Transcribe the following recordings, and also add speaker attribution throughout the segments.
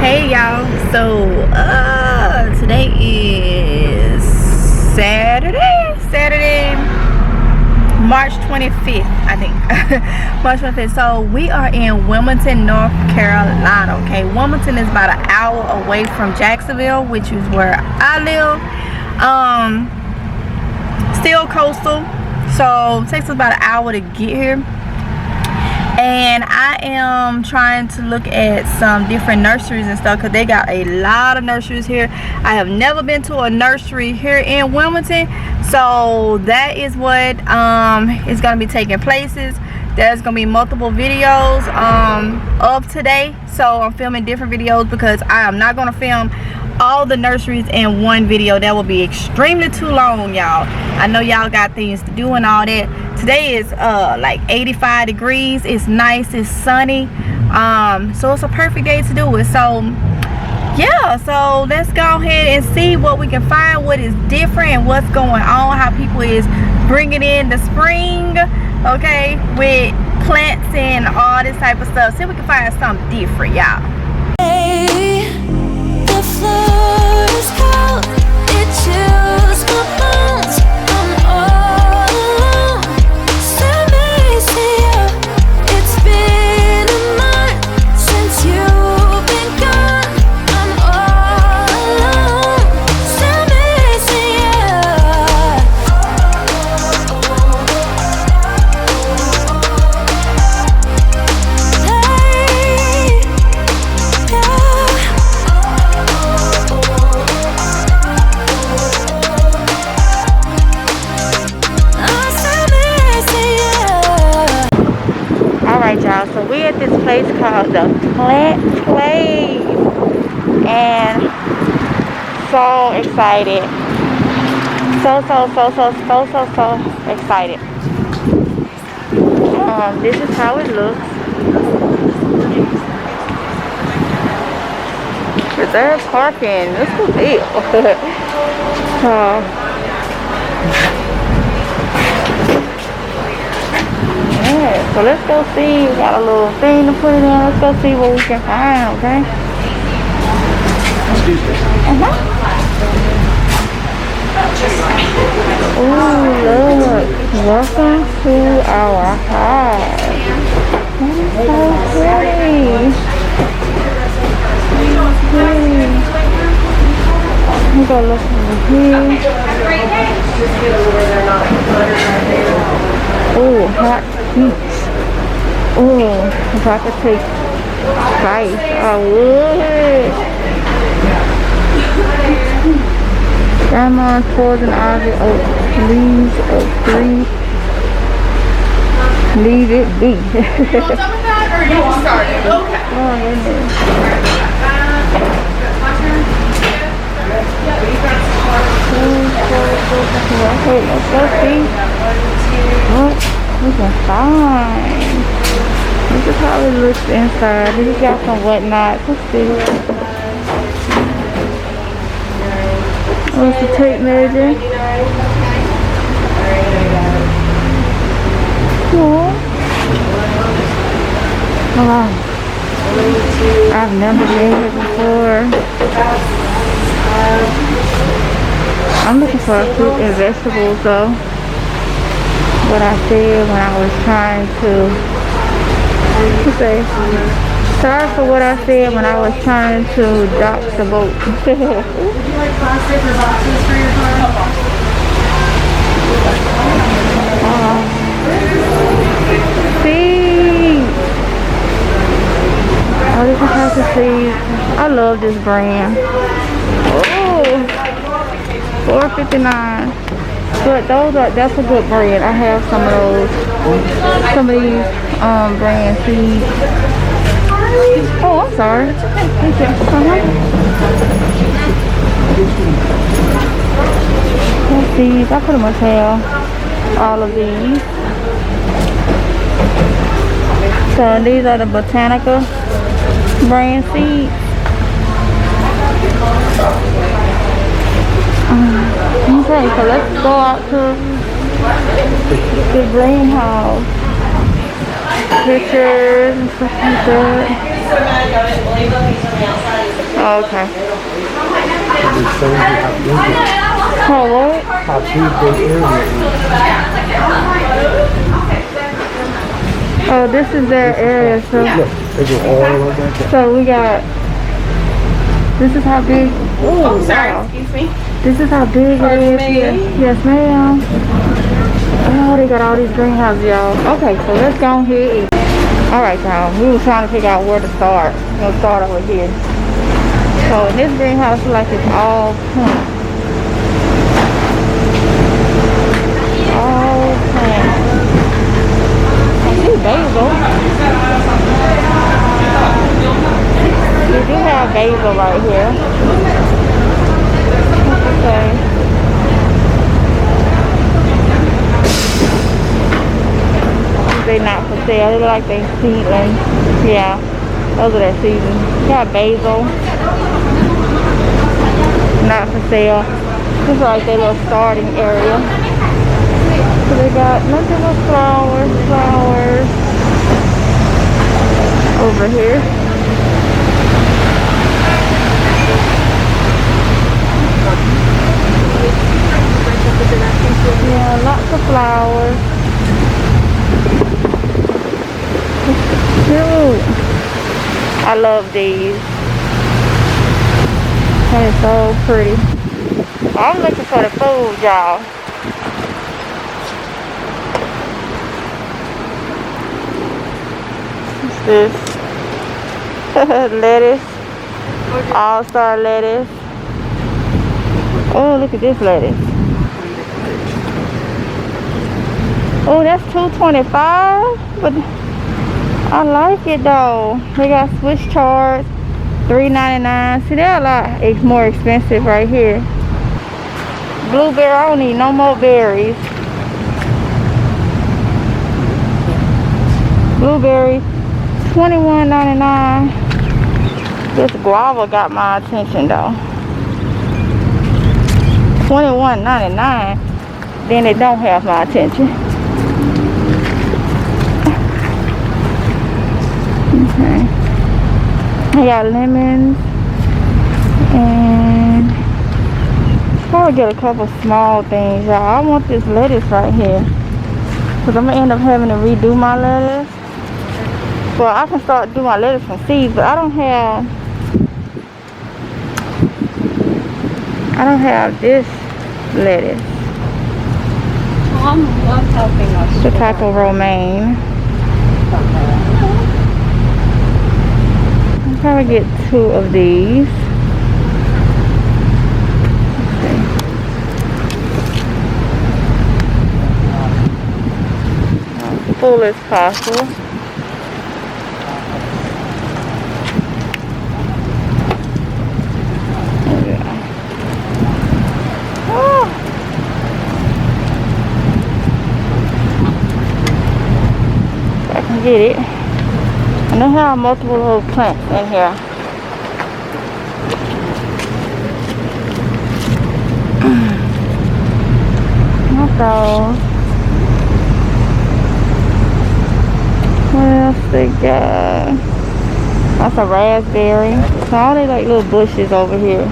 Speaker 1: Hey y'all, so today is Saturday, March 25th, I think. March 25th. So we are in Wilmington, North Carolina. Okay, Wilmington is about an hour away from Jacksonville, which is where I live. Still coastal, so it takes us about an hour to get here. And I am trying to look at some different nurseries and stuff because they got a lot of nurseries here. I have never been to a nursery here in Wilmington, so that is what is going to be taking places. There's going to be multiple videos of today, so I'm filming different videos because I am not going to film all the nurseries in one video. That will be extremely too long, y'all. I know y'all got things to do and all that. Today is like 85 degrees. It's nice, it's sunny, so it's a perfect day to do it. So yeah, so let's go ahead and see what we can find, what is different and what's going on, how people is bringing in the spring, okay, with plants and all this type of stuff. See if we can find something different, y'all. Y'all, so we're at this place called the Plant Place and so excited, so excited. This is how it looks. Reserve parking, this is big. So let's go see. We got a little thing to put it in. Let's go see what we can find, okay? Ooh, look. Welcome to our hive. That is so pretty. Let me go look over here. Ooh, hot peach. Ooh, if I could take spice, I would. Grandma's poison ivy oak, leaves of three. Leave it be.
Speaker 2: You all done with that, or you all started? Okay.
Speaker 1: Oh, goodness. Okay, let's go see what we can find. This is how it looks inside. We got some whatnot. Let's see. What's the tape measure? Cool. Wow. I've never been here before. I'm looking for fruit and vegetables though. What I said when I was trying to say, sorry for what I said when I was trying to dock the boat.
Speaker 2: Would you like plastic or boxes for your car?
Speaker 1: Seeds. Oh, this is how to see. I love this brand. Oh, $4.59. But that's a good brand. I have some of those. Some of these brand seeds. Oh, I'm sorry. Thank you. These, I pretty much have all of these. So these are the Botanica brand seeds. Okay, so let's go out to the greenhouse. Pictures and stuff like that. Okay.
Speaker 3: It shows you how big it is.
Speaker 1: Oh, what?
Speaker 3: How big the area is.
Speaker 1: Oh, this is their area, so.
Speaker 3: Look, they go all the way back up.
Speaker 1: So we got. This is how big. Oh, wow.
Speaker 2: Excuse me.
Speaker 1: This is how big it is here. Yes, ma'am. Oh, they got all these greenhouses, y'all. Okay, so let's go on here and eat. Alright, y'all. We were trying to figure out where to start. We'll start over here. So this greenhouse is like it's all plants. All plants. I see basil. We do have basil right here. Okay. They not for sale. They look like they seedlings. Yeah, those are their seedlings. Got basil. Not for sale. This is like their little starting area. So they got nothing but flowers over here. Yeah, lots of flowers. Cute. I love these. That is so pretty. I'm looking for the food, y'all. What's this? Lettuce. All-star lettuce. Oh, look at this lettuce. Oh, that's $2.25, but I like it though. They got Swiss chard, $3.99. See, they're a lot more expensive right here. Blueberry, I don't need no more berries. Blueberry, $21.99. This guava got my attention though. $21.99. Then it don't have my attention. Okay. I got lemons and probably get a couple small things, y'all. I want this lettuce right here because I'm gonna end up having to redo my lettuce. Well, I can start doing my lettuce from seeds, but I don't have this lettuce.
Speaker 2: I'm helping us.
Speaker 1: The type of romaine. I'll probably get 2 of these. As full as possible. Get it, and they have multiple little plants in here. Not those. What else they got? That's a raspberry. So all they like little bushes over here.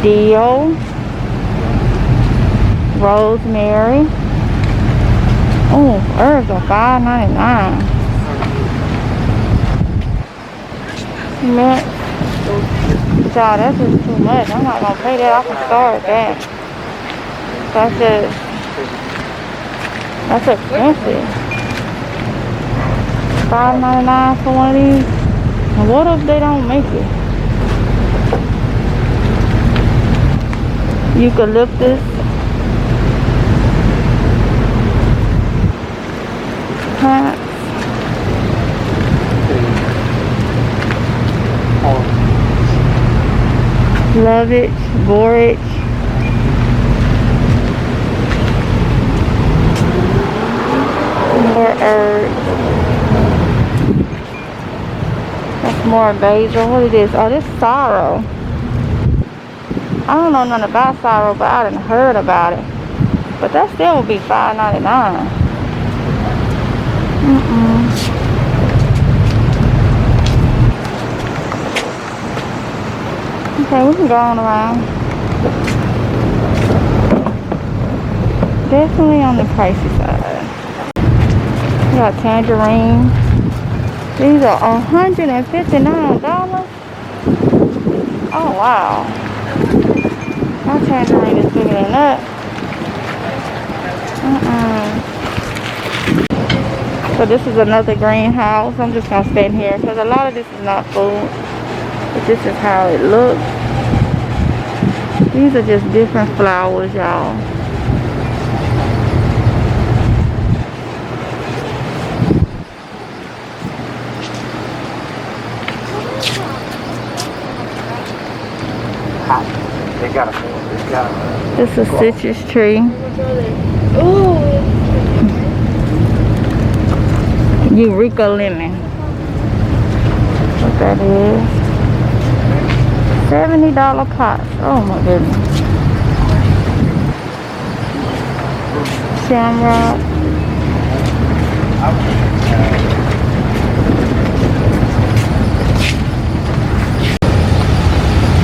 Speaker 1: Dill. Rosemary. Oh, herbs are $5.99. Mint. Y'all, that's just too much. I'm not gonna pay that. I can start that. That's expensive. $5.99 for one of these. And what if they don't make it? Eucalyptus. Plants. Lovage, borage. More herbs. That's more basil. What is this? Oh, this is sorrel. I don't know nothing about sorrel, but I done heard about it. But that still would be $5.99. can go on around. Definitely on the pricey side. We got tangerine. These are $159. Oh wow. My tangerine is bigger than that. So this is another greenhouse. I'm just gonna stand here because a lot of this is not food. But this is how it looks. These are just different flowers, y'all. This is a citrus tree. Eureka lemon. What that is? $70 pot. Oh my goodness. Shamrock.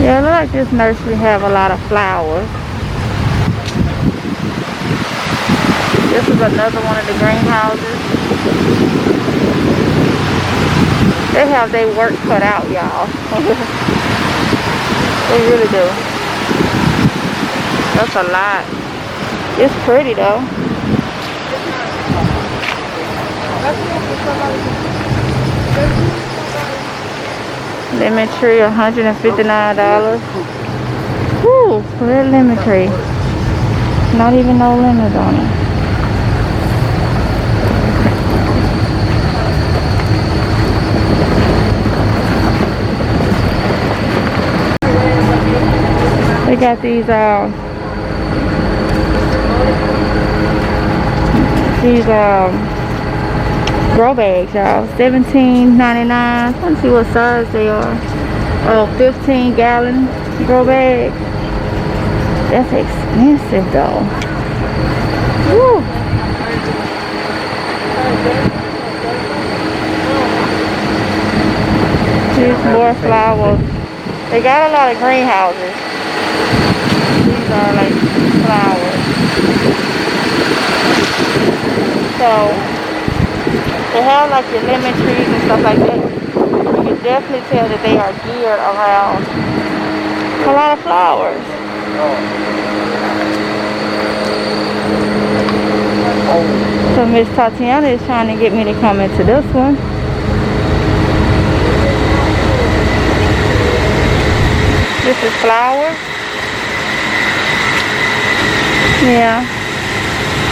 Speaker 1: Yeah, I like this nursery have a lot of flowers. This is another one of the greenhouses. They have their work cut out, y'all. They really do. That's a lot. It's pretty though. Lemon tree, $159. Woo, red lemon tree. Not even no lemons on it. They got these grow bags, y'all. $17.99. Let's see what size they are. Oh, 15-gallon grow bag. That's expensive though. Woo. These more flowers. They got a lot of greenhouses. These are like flowers. So they have like your lemon trees and stuff like that. You can definitely tell that they are geared around a lot of flowers. So Miss Tatiana is trying to get me to come into this one. This is flowers. Yeah,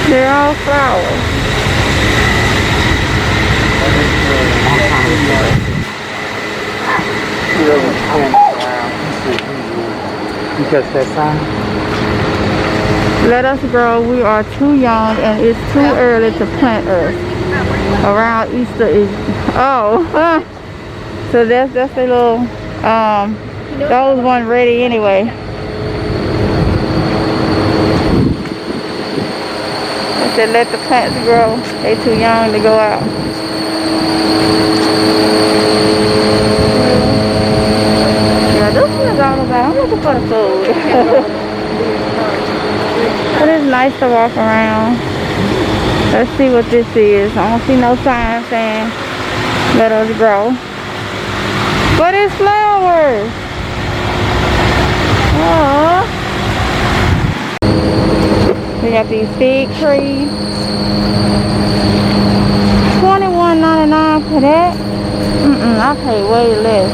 Speaker 1: they're all flowers.
Speaker 3: You catch that sign?
Speaker 1: Let us grow. We are too young and it's too early to plant us. Around Easter is so that's a little those weren't ready anyway. I said let the plants grow. They too young to go out. Yeah, this one is all about. I'm looking for the food. But it's nice to walk around. Let's see what this is. I don't see no sign saying let us grow. But it's flowers. Aww. We got these fig trees. $21.99 for that. I pay way less.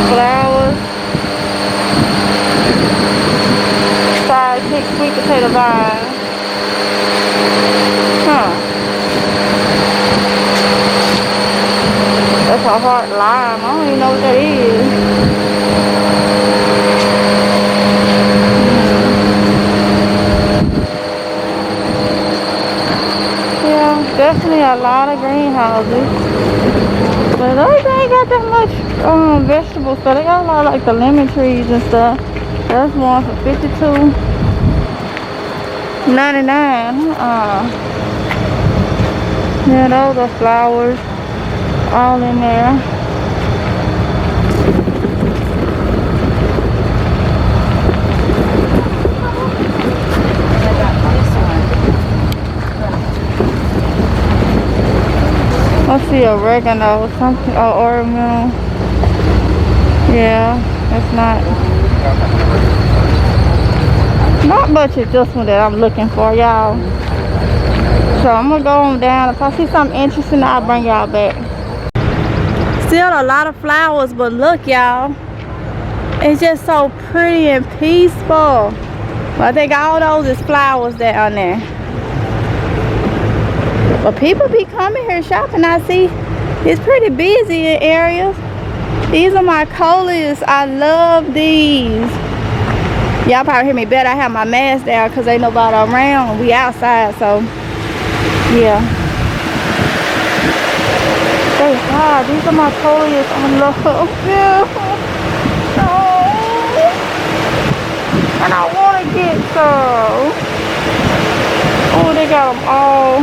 Speaker 1: Flowers. Sidekick sweet potato vine. That's a hard lime. I don't even know what that is. Yeah, definitely a lot of greenhouses. But they ain't got that much vegetables, so they got a lot of like the lemon trees and stuff. That's one for $52.99. Yeah, those are flowers all in there. I see oregano, something, or ornamental. Yeah, it's not much of this one that I'm looking for, y'all. So I'm gonna go on down. If I see something interesting, I'll bring y'all back. Still a lot of flowers, but look, y'all, it's just so pretty and peaceful. But I think all those is flowers down there. But people be coming here shopping. I see it's pretty busy in areas. These are my coleus. I love these. Y'all probably hear me better. I have my mask down because ain't nobody around. We outside, so yeah. They high. These are my coleus. I love them. Oh. And I want to get some. Oh, they got them all.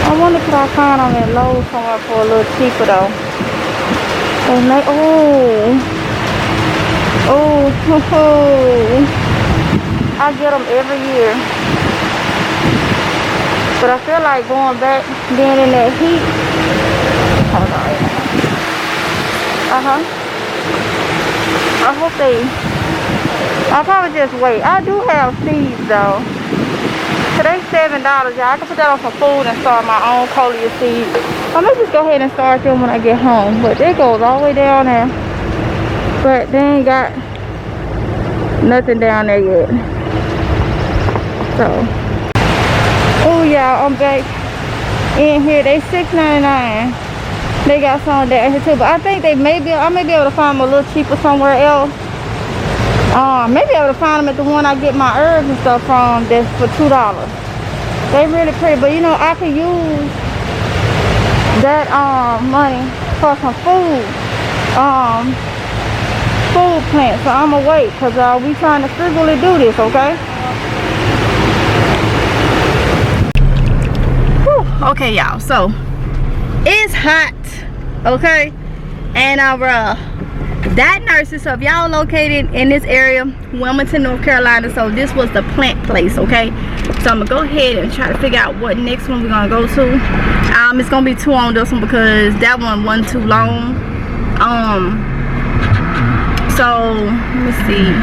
Speaker 1: I wonder could I find them at Lowe's somewhere for a little cheaper though. And they, I get them every year. But I feel like going back, being in that heat. Hold on. I hope I'll probably just wait. I do have seeds though. Today's $7, y'all. I can put that on some food and start my own coleus seeds. I'm gonna just go ahead and start them when I get home. But it goes all the way down there. But they ain't got nothing down there yet. So, oh y'all, I'm back in here. They $6.99. They got some down here too. But I think I may be able to find them a little cheaper somewhere else. Maybe I would find them at the one I get my herbs and stuff from. That's for $2. They really pretty, but you know I could use that money for some food plants. So I'ma wait because we trying to frugally do this, okay? Whew. Okay, y'all. So it's hot, okay, and that nursery, so if y'all located in this area, Wilmington, North Carolina, so this was the plant place, okay? So I'm gonna go ahead and try to figure out what next one we're gonna go to. It's gonna be 2 on this one because that one wasn't too long. So let me see.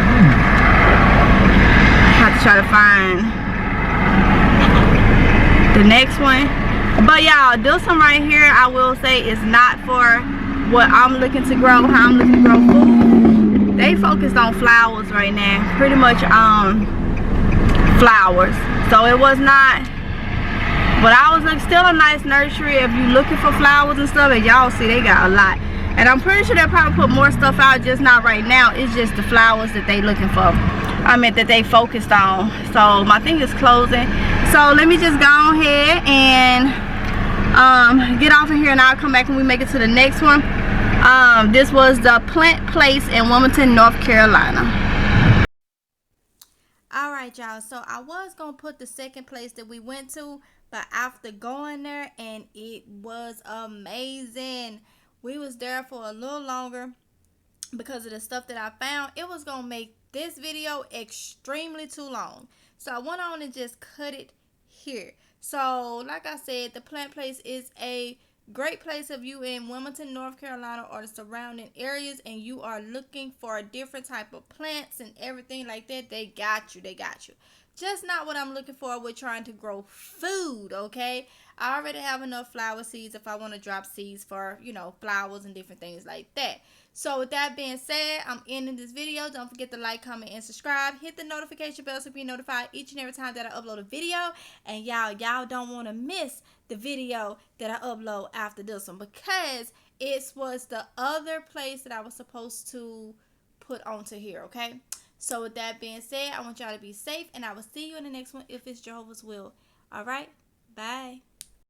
Speaker 1: I have to try to find the next one. But y'all, this one right here, I will say, is not for what I'm looking to grow, how I'm looking to grow food. They focused on flowers right now, pretty much flowers. So it was not, but I was like, still a nice nursery if you looking for flowers and stuff. And y'all see they got a lot, and I'm pretty sure they'll probably put more stuff out, just not right now. It's just the flowers that they looking for, that they focused on. So my thing is closing, so let me just go ahead and get off of here, and I'll come back when we make it to the next one. This was the plant place in Wilmington, North Carolina. Alright, y'all, so I was gonna put the second place that we went to, but after going there, and it was amazing. We was there for a little longer because of the stuff that I found. It was gonna make this video extremely too long, so I went on and just cut it here. So like I said, the plant place is a great place if you in Wilmington, North Carolina, or the surrounding areas, and you are looking for a different type of plants and everything like that. They got you. Just not what I'm looking for with trying to grow food, okay? I already have enough flower seeds if I want to drop seeds for, flowers and different things like that. So with that being said, I'm ending this video. Don't forget to like, comment, and subscribe. Hit the notification bell so you can be notified each and every time that I upload a video. And y'all don't want to miss the video that I upload after this one, because it was the other place that I was supposed to put onto here, okay? So with that being said, I want y'all to be safe, and I will see you in the next one if it's Jehovah's will. All right? Bye.